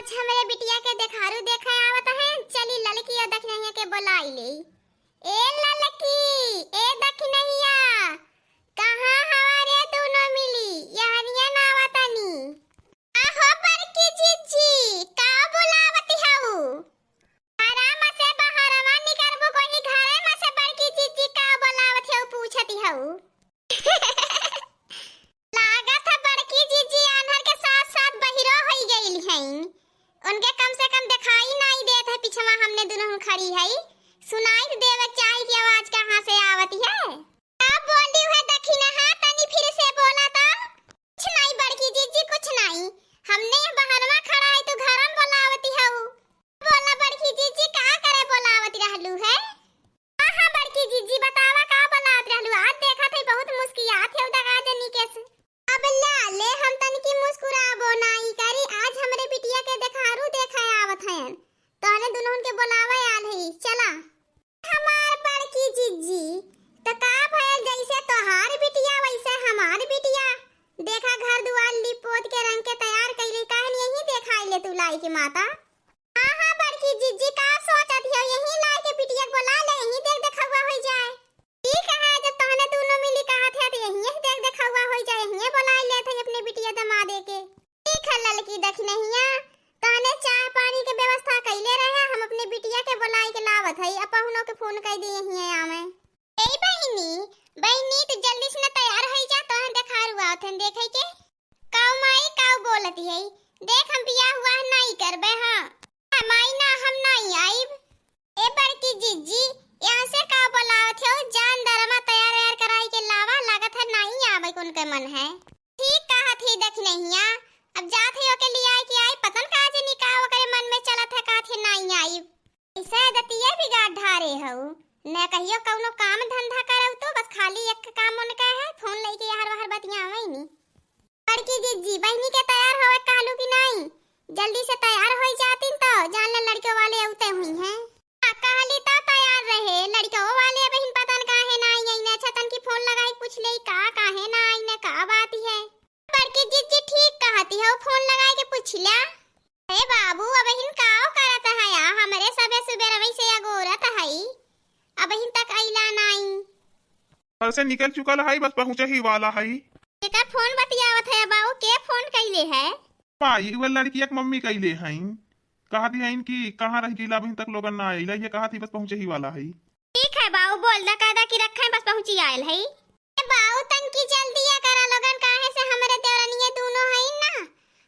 आज हमरे बिटिया के देखारू देखे आवत है। चली ललकी और दखनहिया के बुलाई ले। ए ललकी, ए दखनहिया, कहां हमारे दोनों मिली? यहनिया ना आवतनी। आहो बड़की जीजी, का बुलावती हऊ? आराम से बाहरवा निकलबो कोई घरे में से बड़की जीजी का बुलावत हऊ पूछती हऊ। लागत है बड़की जीजी अनहर के साथ साथ बहिरो होई गइल हई। उनके कम से कम दिखाई नहीं देत है पिछवा हमने दोनों खड़ी है। सुनाई देवे चाय की आवाज कहां से आवती है? क्या बोली है दखिना? हां तनी फिर से बोला तो। कुछ नहीं बड़की जीजी, कुछ नहीं। हमने बाहरवा खड़ा है तो घर में बुलावती हऊ। बोला बड़की जीजी, का करे बुलावती रहलू है? हां बड़की जीजी बतावा का बुलावत रहलू? आज देखा थे बहुत मुस्कियात है दगा देनी कैसे। अब ले हम तन की मुस्कुराबो नहीं करी। आज हमरे बिटिया के देखारू देखे आवत हैं। तोने दोनों के बुलावे आल है। चला हमार बड़की जीजी त का भयल जैसे तोहार बिटिया वैसे हमार बिटिया। देखा घर दुआर लिपोत के रंग के तैयार कइले काहे यही देखाई ले तू लाई की माता। हां बड़की जीजी का सोचत है यही लाई के बिटिया बुला ले, यही देख देखवा हो जाए। ठीक है जब तोने दोनों मिली कहा थे तो यही देख देखवा हो जाए, यही बुला ले थे अपने बिटिया दमादे के। ठीक है ललकी दखनहिया, तोने चाय पानी के व्यवस्था कइले रहे। हम अपने बिटिया के बुलाई के लावत है। अपहुनो के फोन कइ दिए ही आवे। ए बहिनी तो जल्दी से तैयार हो जा। तोहन देखारू आवथन देखे के। काऊ माई काऊ बोलती है? देख हम बियाह हुआ नहीं करबे। हां माई ना हम नहीं आइब। ए बड़की जीजी यहां से का बुलावत हो? जान दरमा तैयार कराई के लावा। लागत है नहीं आवे कोन के मन है। ठीक कहा थी दखनहिया। अब जात है के लिए आई कि आई पतन का जे निकाव करे मन में चलत है का थे नहीं आई। ऐसा दतिया बिगाड़ ढारे हो न कहियो कौनो काम धंधा करौ तो बस खाली एक काम उनका है फोन लेके हर बाहर बतिया आवे नी। बड़की जीजी बहनी के तैयार होवे कालू की नहीं? जल्दी से तैयार हो जातीन तो जान ले लड़कियों वाले औते हुई हैं। कहली तो तैयार रहे लड़कियों वाले बहन पतन काहे ना आई न छतन की फोन लगाई पूछ ले का काहे ना आई न का बात है। बड़की जीजी ठीक कहती है, फोन लगाए के पूछला। ए बाबू अब हिन काओ करत है या हमरे सबे सुबह वैसे अगोरत है। अब हिन तक आइला नहीं। घर से निकल चुकल है, बस पहुंचे ही वाला है। एका फोन बतियावत है बाबू के फोन कइले है? पाई वो लड़की एक मम्मी कइले हैं। कहा थी हैं कि कहां रह गइला अभी तक लोगन ना आइला। ये कहा थी बस पहुंचे ही वाला है। ठीक है बाबू बोल दा कादा की रखे बस पहुंची आयल है। ए बाबू तन की जल्दी करा लोगन काहे से हमरे देवरनिया दोनों है ना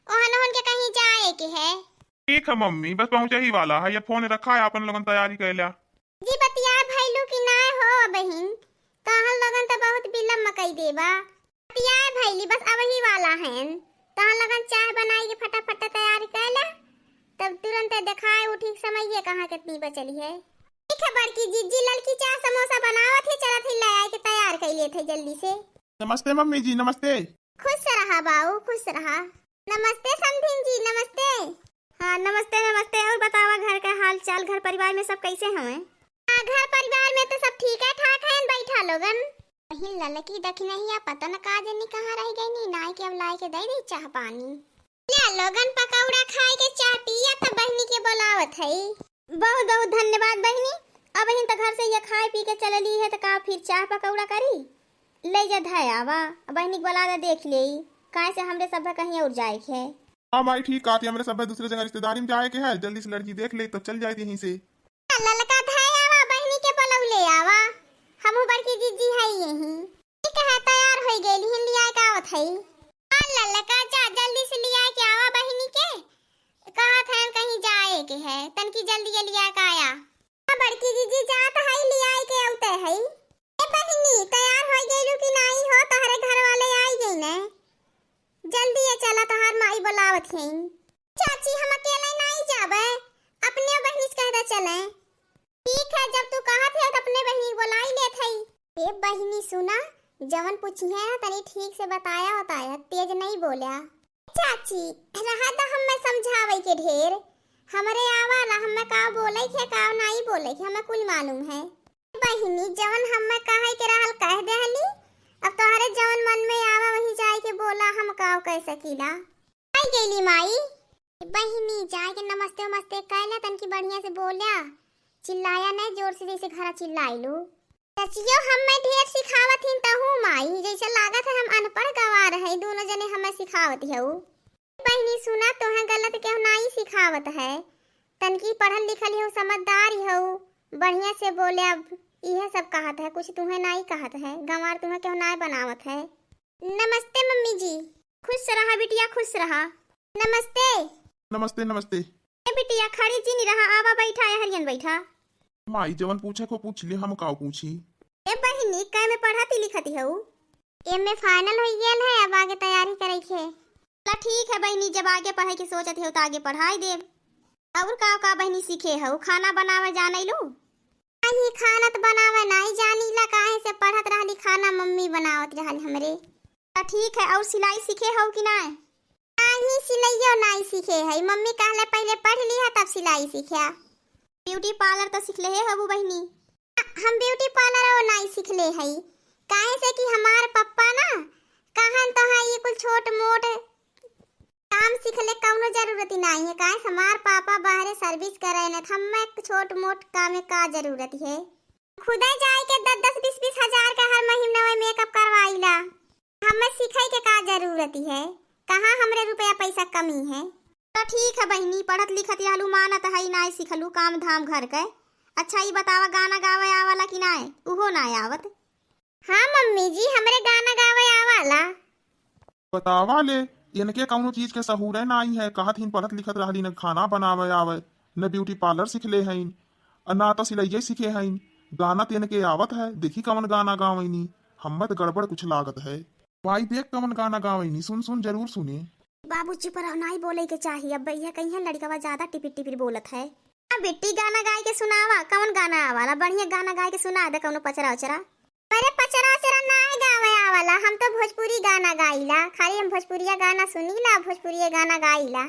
ओहन के कहीं जाए के है। ठीक है मम्मी बस पहुंचे ही वाला है। ये फोन रखा है अपन लोगन तैयारी कैला। जी बतिया भइलू की ना हो बहिन? तहन लगन त बहुत बिलम मकई देबा। बतिया भइली बस अब ही वाला हैं। तहन लगन चाय बनाई के फटाफट तैयार कैला तब तुरंत दिखाए उठी समय ये कहां कितनी बचली है। ठीक है बड़की जीजी ललकी चाय समोसा बनावत है। चलत ही ले आए के तैयार कइले थे जल्दी से। नमस्ते मम्मी जी नमस्ते। खुश रहा बाऊ खुश रहा। नमस्ते समधिन जी नमस्ते। हाँ नमस्ते नमस्ते। और बतावा घर का हाल चाल, घर परिवार में सब कैसे हैं? घर परिवार में तो सब ठीक है ठाक है। बैठा लोगन वही ललकी दखनहिया पता न का जनी कहां रह गई नी। नाई के अब लाए के दे दी चाह पानी। ले लोगन पकौड़ा खाए के चाह पिया त बहनी के बुलावत है। बहुत बहुत धन्यवाद बहनी। अब हिन त घर से ये खाए पी के चलली है त का फिर चाह पकौड़ा करी ले जा धयावा। बहनी बुला दे देख ले काहे से हमरे सब कहीं और जाए के है। हां भाई ठीक आती हमरे सब दूसरे जगह रिश्तेदारी में जाए के है। जल्दी से लड़की देख ले तो चल जाए यहीं से। ललका धयावा बहनी के बुलाऊ ले आवा। हमहु बड़की जीजी है यही। ठीक है तैयार हो गेली हिन लिया का आवत है। ललका जा जल्दी से लिया के आवा बहनी के। कहा था कहीं जाए के है तन की जल्दी लिया का आया। बड़की जीजी जात है लिया के औते है। ए बहनी तैयार हो गेलू की नहीं हो? तोहरे घर वाले आई गई ने। जल्दी चला तोहर माई बुलावत है। चाची हम अकेले नहीं जाबे अपने बहनी से कहदा चले। ठीक है जब तू कहा थे तो अपने बहनी बुलाई ले थई। ए बहनी सुना जवन पूछी है ना तनी ठीक से बताया होता है, तेज नहीं बोला। चाची रहा तो हम मैं समझावे के ढेर हमरे आवाला हमें का बोले के का नहीं बोले के हमें कुल मालूम है। बहनी जवन हमें कहे के रहल कह देहली। अब तोहरे जवन मन में आवा वही जाए के बोला हम का कह सकीला। आई गेली माई बहिनी जाए के नमस्ते वमस्ते कहला तन की बढ़िया से बोला, चिल्लाया नहीं जोर से जैसे घरा चिल्लाइलू। सचियो हमें ढेर सिखावत हिन तहू माई, जैसे लागत है हम अनपढ़ गवार है, दोनों जने हमें सिखावत हऊ। बहिनी सुना तोहे गलत केहू नहीं सिखावत है, तनकी पढ़ल लिखल हो समझदार हऊ, बढ़िया से बोले। अब यह सब कहत है, कुछ तुम्हें नहीं कहत है, गंवार तुम्हें केहू नहीं बनावत है। नमस्ते मम्मी जी। खुश रहा बिटिया खुश रहा। नमस्ते नमस्ते नमस्ते। ए बिटिया खड़ी जी नहीं रहा, आवा बैठा है हरियन बैठा। माई जवन पूछे को पूछ ले, हम काऊ पूछी। ए बहिनी कै में पढ़ाती लिखती हऊ? एम ए फाइनल हो गेल है, अब आगे तैयारी करे के। ला ठीक है बहिनी, जब आगे पढ़े के सोचत हो तो आगे पढ़ाई देब। और का बहिनी सीखे हऊ? खाना बनावे जाने लू? नहीं खाना तो बनावे नहीं जानी ला, काहे से पढ़त रहली खाना मम्मी बनावत रहल हमरे। ठीक है, और सिलाई सीखे हऊ कि नहीं? नहीं सिलाइयो नहीं सीखे है, मम्मी कहले पहले पढ़ ली है तब सिलाई सीखा। ब्यूटी पार्लर तो सीख ले है हबू बहिनी? हम ब्यूटी पार्लर वो नहीं सीख ले है, काहे से कि हमार पप्पा ना कहन तो है ये कुछ छोट मोट काम सीख ले कौनो जरूरत ही नहीं है, काहे हमार पापा बाहर सर्विस करे न, हमें छोट मोट काम में का जरूरत है। खुदे जाए के 10-20 हजार का हर महीना में मेकअप करवाइला, हमें सीखे के का जरूरत है, कहाँ हमरे रुपया पैसा कमी है। तो ठीक है बहिनी, पढ़त लिखत यालू मानत है नहीं सीखलू काम धाम घर के। अच्छा ये बतावा गाना गावे आवाला कि नहीं? उहो नहीं आवत? हाँ मम्मी जी हमरे गाना गावे आवाला। बतावा ले, इनके कौनो चीज के सहूरे नहीं है, कहत हिन पढ़त लिखत रहली, न खाना बनावे आवे, न ब्यूटी पार्लर सीख ले हईन, ना तो सिलाइये सीखे हईन। गाना तो इनके आवत है, देखी कौन गाना गावैनी, हम्मत गड़बड़ कुछ लागत है। भाई देख कौन गाना गावैनी, सुन सुन जरूर सुने। बाबू चुप रहो, नहीं बोले के चाहिए। अब भैया कहीं लड़का ज्यादा टिपिर टिपिर बोलत है। अब बेटी गाना गाय के सुनावा, कौन गाना आवाला? बढ़िया गाना गाय के सुना दे, कौनो पचरा उचरा। अरे पचरा उचरा नहीं गावे आवाला, हम तो भोजपुरी गाना गाइला, खाली हम भोजपुरिया गाना सुनीला, भोजपुरिया गाना गाइला।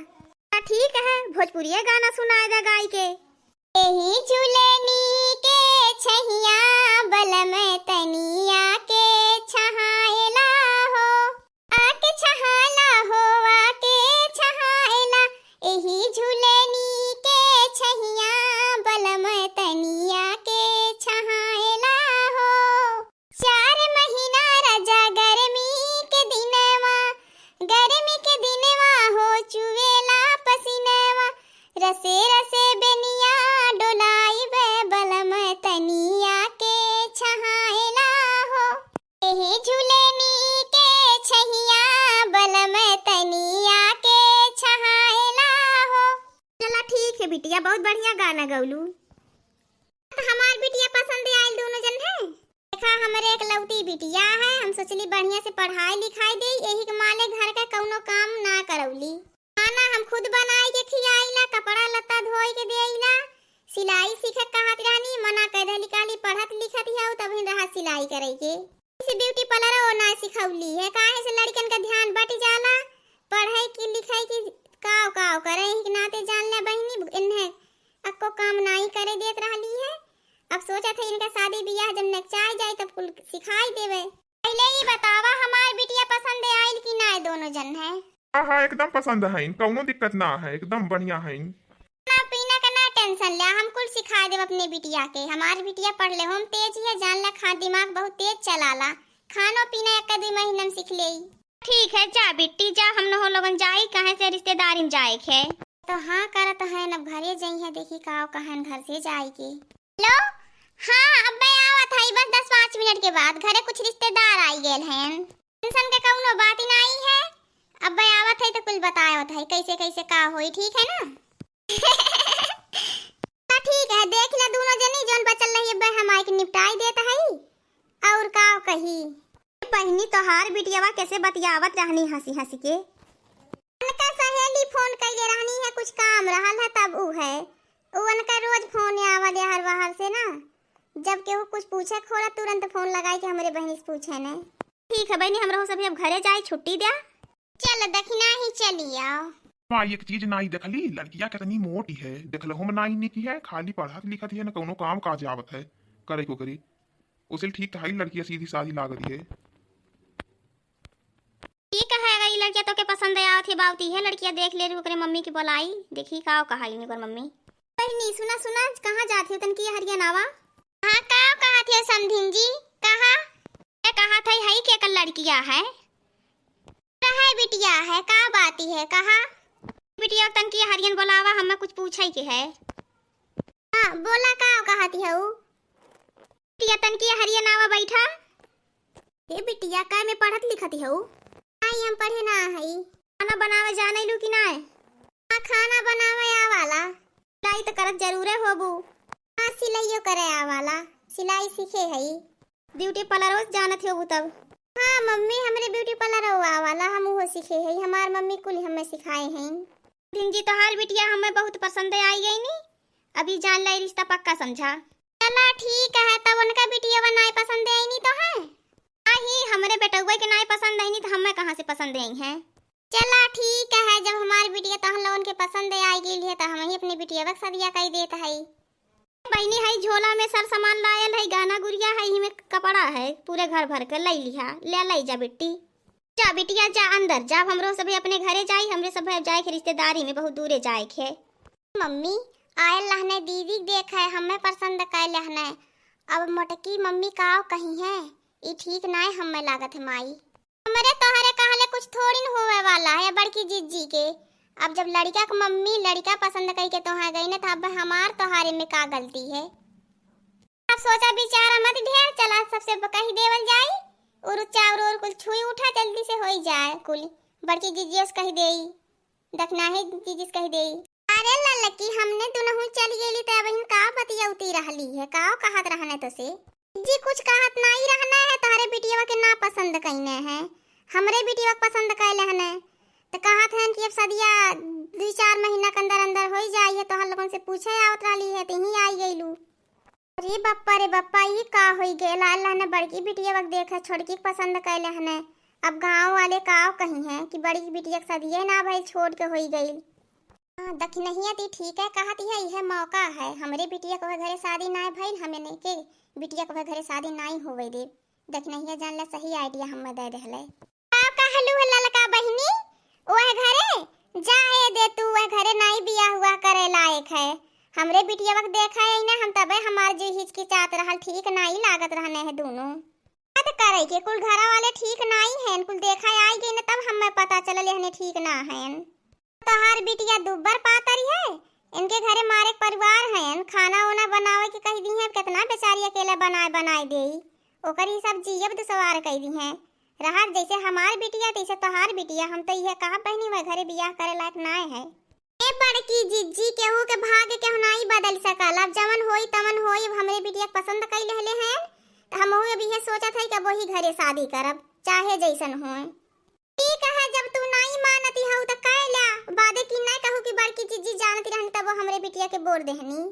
ठीक है, भोजपुरिया गाना सुना दे गाय के। एही झूलनी के छहिया बलम तनिया के छहाएला हो, आके छहाला हो आके छहाएला। एही झूलनी के छहिया बलम तनिया के छहाएला हो। 4 महीना राजा गर्मी के दिनवा, गर्मी के दिनवा हो चुवेला पसीनवा। रसे रसे बेनिया डोलाई बे बलम तनिया के छहाएला हो। एही झूलनी के छहिया बलम तनिया के छहाएला हो। चला ठीक है बिटिया, बहुत बढ़िया गाना गौलू। हमार बिटिया पसंद आयल दोनों जन है। देखा हमारे एक लौटी बिटिया है, हम सोचली बढ़िया से पढ़ाई लिखाई दे, यही के माले घर का कौनो काम ना करौली। खाना हम खुद बनाई के खियाइला, कपड़ा लत्ता धोई के देइला, सिलाई सीखे कहत रहनी, मना कर देली, काली पढ़त लिखत है तभी रहा सिलाई करे के। इसे ब्यूटी पार्लर वो ना सिखौली है, काहे से लड़कन का ध्यान बट जाला, पढ़ाई की लिखाई की काव काव करे के नाते जान ले बहिनी, इन्हें अक्को काम नहीं करे देत रहली है। अब सोचा था इनका शादी ब्याह जब नचाई जाए तब कुल सिखाई देवे। पहले ही बतावा हमार बिटिया पसंद आइल कि ना दोनों जन है? हाँ एकदम पसंद है, कौनो दिक्कत ना है, एकदम बढ़िया है। ना पीना का ना टेंशन ले, हम कुल सिखा देव अपने बिटिया के। हमारी बिटिया पढ़ ले हम तेज है, जान ला खा दिमाग बहुत तेज चलाला, खानो पीना 1-2 महीना में सीख ले। ठीक है जा बिट्टी जा, हम न हो लोगन जाई कहे से रिश्तेदारी में जाए खे। तो हाँ करत है, न घरे जाई है, देखी काव कहन घर से जाए के। हेलो हाँ अब्बे आवत है, बस 10-5 मिनट के बाद घरे कुछ रिश्तेदार आई गेल हैं। टेंशन के कौनो बात ही नहीं है, अब्बे आवत है तो कुल बतावत है कैसे कैसे का होई, ठीक है ना? ठीक है, देख ले दोनों जनी जोन बचल रही है हम आई के निपटाई देता है। और का कही बहनी तोहार बिटियावा कैसे बतियावत रहनी हंसी हंसी के। उनका सहेली फोन कइले रहनी है, कुछ काम रहल है तब उ है, उनका रोज फोन आवल हर बाहर से ना, जब केहू कुछ पूछे खोला तुरंत फोन लगाई के हमरे बहनी से पूछे ने। ठीक है बहनी, हमरा सभी अब घरे जाए, छुट्टी दिया। चल दखना ही चली आओ। माँ एक चीज नाई देखली, लड़किया कितनी मोटी है, देखल हम नाई नहीं की है, खाली पढ़त लिखत है, न कौनो काम काज आवत है, करे को करी उसे ठीक है, लड़किया सीधी सादी लागत है। ठीक है ई लड़किया तो के पसंद आया थे बाउती है लड़किया देख ले ओकरे मम्मी की बोलाई देखी का कहा इन ओकर मम्मी बहनी सुना सुना कहां जाथे तन की हरियाणावा हां का कहा थे समधिन जी कहा ये कहा थे हई के कल लड़किया है है बिटिया है का बाती है कहा बिटिया तन की हरियन बोलावा हमें कुछ पूछई के है हां बोला का कहती है बिटिया तन की हरियाणावा बैठा ए बिटिया का में पढ़त लिखती है आई हम पढ़े ना हई खाना बनावे जाने लू कि ना हां खाना बनावे आवाला सिलाई तो करत जरूरे होबू हां सिलाइयो करे आवाला सिलाई सीखे हई ब्यूटी पार्लर रोज जानत होबू तब हां मम्मी हमरे ब्यूटी पार्लर आवाला हम वो सीखे हई हमार मम्मी कुल हमें सिखाए हैं दिन जी तो हाल बिटिया हमें बहुत पसंद आई गई नी अभी जान लाई रिश्ता पक्का समझा चला ठीक है तब उनका बिटिया बनाए पसंद आई नहीं तो है नहीं हमरे बेटुआ के नाई पसंद आई नहीं तो हमें कहां से पसंद आई हैं चला ठीक है जब हमारी बिटिया तो हम लोगन के पसंद आई गई है तो हम ही अपने बिटिया का सदिया कह देत है बहनी है झोला में सर सामान लायल है गाना गुड़िया है ही में कपड़ा है पूरे घर भर के ले लिया ले जा बेटी जा बिटिया जा अंदर जा हमरो सब अपने घरे जाई हमरे सब जाए के रिश्तेदारी में बहुत दूरे जाए के मम्मी आयल लहने दीदी देख है हमें पसंद कर लहने अब मोटकी मम्मी का कहीं है ये ठीक ना है हमें लागत है माई हमारे तोहरे कहले कुछ थोड़ी न होवे वाला है बड़की जीजी के अब जब लड़का का मम्मी लड़का पसंद कई के तोहा गई ना तब हमार तोहारे में का गलती है अब सोचा विचार मत ढेर चला सबसे कही देवल जाई और चाउर और कुछ छुई उठा जल्दी से होई जाए कुल बड़की जीजी उस कही देई देखना है जीजी कही देई अरे ललकी हमने दुनहु चल गेली त बहन का बतियौती रहली है का कहत रहने तो से जी कुछ कहत नहीं रहना है तारे बिटिया के ना पसंद कइने है हमरे बिटिया के पसंद कैले हने तो कहत हैं कि अब सदिया 2-4 महीना के अंदर अंदर हो जाई है तो हम लोगन से पूछे आवत रहली है तो ही आई गइलू रे बप्पा ये का होई गेल अल्लाह ने बड़की बिटिया के देखे छोटकी के पसंद कैले हने अब गांव वाले का कहीं है कि बड़ी बिटिया के सदिया ना भाई छोड़ के होई गई दखी नहीं आती ठीक है कहती है यह मौका है हमरे बिटिया को घरे शादी ना भइल हमें नहीं के बिटिया को घरे शादी नहीं होवे दे देख नहीं जान ले सही आइडिया हमें दे रहले का कहलू है ललका बहिनी ओए घरे जाए दे तू ओए घरे नहीं बिया हुआ करे लायक है हमरे बिटिया वक्त देखा है ना हम तबे हमार जी हिचकिचात रहल ठीक नहीं लागत रहने है दोनों बात करे के कुल घरा वाले ठीक नहीं है कुल देखा आई गई ना तब हमें पता चलल हने ठीक ना है तोहार बिटिया दुब्बर पातरी है इनके घरे मारे परिवार हैं खाना वाना बनावे के कह दी है कितना बेचारी अकेला बनाए दे ओकर ही सब जीव दुसवार कह दी है रहा जैसे हमार बिटिया तैसे तोहार बिटिया हम तो यह कहा बहनी वह घरे बियाह करे लायक ना है ए बड़की जिज्जी केहू के भाग्य के नहीं बदल सकल अब जवन होई तमन होई हमरे बिटिया पसंद कई लेले हैं तो हम अभी ये सोचत है कि वही घरे शादी करब चाहे जैसन होए ठीक है जब तू नहीं मानती हऊ त कहला बादे की नहीं कहू कि बड़की जीजी जानती रहनी तब हमरे बिटिया के बोर देहनी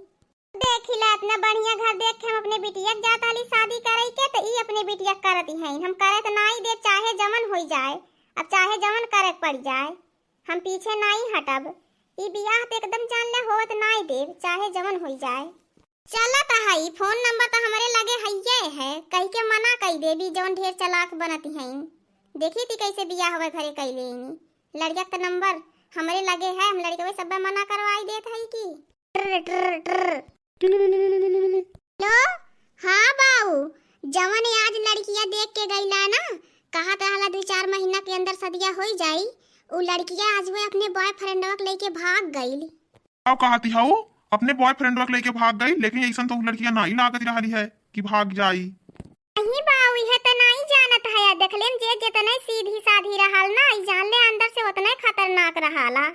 देखिला इतना बढ़िया घर देख के हम अपने बिटिया के जात वाली शादी करई के त ई अपने बिटिया करती हैं हम करे त नहीं दे चाहे जमन होई जाए अब चाहे जमन करे पड़ जाए हम पीछे नहीं हटब ई बियाह पे एकदम जान ले होत नहीं दे चाहे जमन होई जाए चला त हई फोन नंबर त हमरे लगे हइये है कह के मना कई देबी जौन ढेर चलाक बनती हैं देखी थी कैसे बियाह हुए घरे कैले लड़का का नंबर हमारे लगे है हम लड़के सब मना करवाई देत है की लो हाँ बाऊ जवन आज लड़किया देख के गईला ना कहा रहला 2-4 महीना के अंदर सदिया हो जाई उ लड़किया आज वो अपने बॉयफ्रेंड के लेके भाग गई अब कहती है अपने बॉयफ्रेंड के लेके भाग गई लेकिन ऐसा तो लड़कियां नहीं लागत रही है कि भाग जाई नहीं बाऊ यह तो नहीं जानत है देखलेन जे जितने सीधी साधी रहल ना ई जान ले अंदर से उतने खतरनाक रहला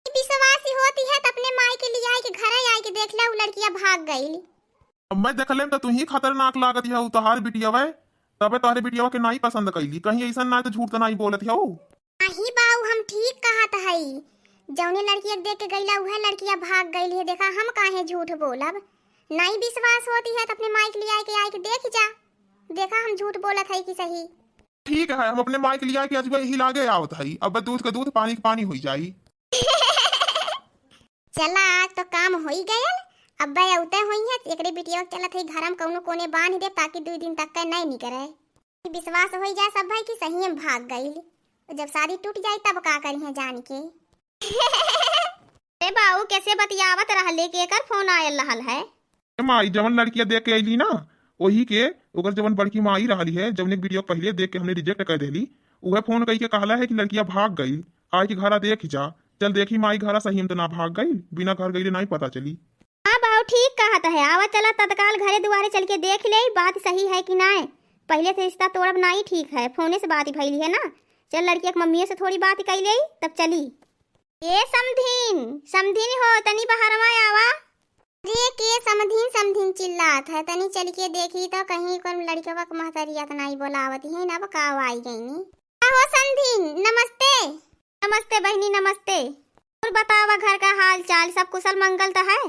विश्वासी होती है तो अपने माई के लिए आई के घर आई के देख ले उ लड़कियां भाग गई अब मैं देख लेम तो तू ही खतरनाक लागत है तोहार बिटिया वे तबे तोहरे बिटिया के नहीं पसंद कैली कहीं ऐसा ना तो झूठ तो नहीं बोलत है नहीं बाऊ हम ठीक कहत हई जौने लड़किया देख के गईला वह लड़कियां भाग गई है देखा हम काहे झूठ बोलब नहीं विश्वास होती है तो अपने माई के लिए आई के देख जा देखा हम झूठ बोलत है कि सही ठीक है हम अपने माई के लिए आज यही लागे आवत है अब दूध का दूध पानी का पानी हो जाई चला आज तो काम होई गयल अब बे उते होई है एकरे बिटिया चलत है घर में कौनो कोने बांध दे ताकि 2 दिन तक का नहीं निकरे विश्वास होई जाए सब भाई कि सही में भाग गई जब शादी टूट जाए तब का करी है जान के। ए बाऊ कैसे बतियावत रहले के कर फोन आयल रहल है। माई जवन लड़किया देख के अली ना वही के ओकर जवन बड़की माई रही है जवन एक वीडियो पहले देख के हमने रिजेक्ट कर देली वह फोन कही के कहला है कि लड़किया भाग गई आज के घरा देख जा। चल देखी माई घरा सही में तो ना भाग गई बिना घर गई नहीं पता चली। हाँ बाऊ ठीक कहत है आवा चला तत्काल घरे दुआरे चल के देख ले बात सही है कि ना। पहले से रिश्ता तोड़ब नहीं ठीक है फोने से बात ही भइली है ना। चल लड़की के मम्मी से थोड़ी बात कर ले तब चली। ए समधीन समधीन हो तनी बाहर में आवा। रे के समधीन समधीन चिल्लात है तनी चल के देखी तो कहीं कोई लड़कियों का महतरिया तो नहीं बोलावती है ना बकाव आई गई नी। हो समधीन नमस्ते। नमस्ते बहनी नमस्ते। और बतावा घर का हाल चाल सब कुशल मंगल तो है।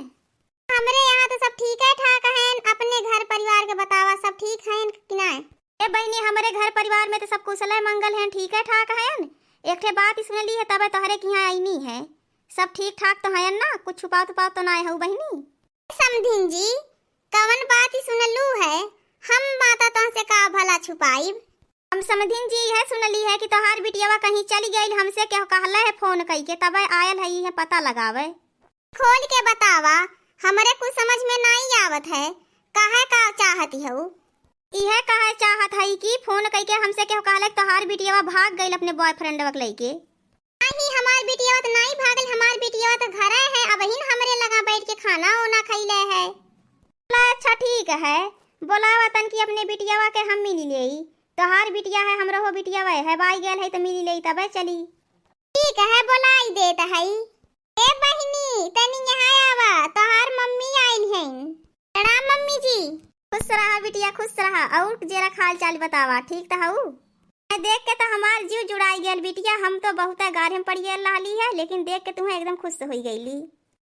हमरे यहाँ तो सब ठीक है ठाक है। अपने घर परिवार के बतावा सब ठीक है कि ना। ए बहनी हमारे घर परिवार में तो सब कुशल है मंगल है ठीक है ठाक है। एक ठे बात सुन ली है तब तोहरे की यहाँ आई नहीं है सब ठीक ठाक तो है ना कुछ छुपा तो ना है बहनी। समधीन जी कवन बात ही सुनलू है हम माता तो से का भला छुपाई। हम समधीन जी है सुनली है कि तोहार बिटियावा कहीं चली गई हमसे क्या कहला है फोन कई के तब आयल है पता लगावे। खोल के बतावा हमरे कुछ समझ में नहीं आवत है काहे का चाहती हो। यह काहे चाहत है कि फोन कई के हमसे क्या कहला तोहार बिटियावा भाग गई अपने बॉयफ्रेंड वक लेके। नहीं हमार बिटियावा तो नहीं भागल हमार बिटियावा तो घरे है अब ही हमरे लगा बैठ के खाना ओना खइले है। अच्छा ठीक है बोलावा तन की अपने बिटियावा के हम मिली ले तोहार बिटिया है हमरो हो बिटियावा है बाई गेल है तो मिली ले तब चली। ठीक है बोलाई देत है। ए बहिनी तनी यहाँ आवा तोहार मम्मी आइल है। प्रणाम मम्मी जी। खुश रहा बिटिया खुश रहा और जरा हाल चाल बतावा ठीक तो हूँ। देख के तो हमार जीव जुड़ाई गेल बिटिया हम तो बहुत गाढ़े में पड़ी रहली है लेकिन देख के तुम्हें एकदम खुश हो गईली।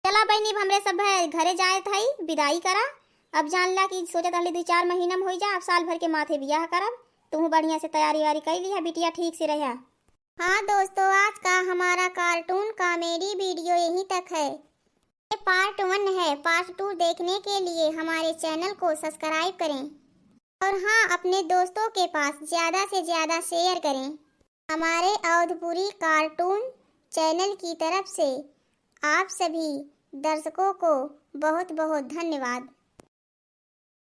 चला बहनी हमरे सब घरे जाए थे विदाई करा अब जान ला कि सोचत रहली 2-4 महीना में हो जा अब साल भर के माथे बियाह करब तुम बढ़िया से तैयारी वारी कर ली है बिटिया ठीक से रहा। हाँ दोस्तों आज का हमारा कार्टून कॉमेडी वीडियो यहीं तक है। ये पार्ट 1 है पार्ट 2 देखने के लिए हमारे चैनल को सब्सक्राइब करें और हाँ अपने दोस्तों के पास ज़्यादा से ज़्यादा शेयर करें। हमारे अवधपुरी कार्टून चैनल की तरफ से आप सभी दर्शकों को बहुत बहुत धन्यवाद।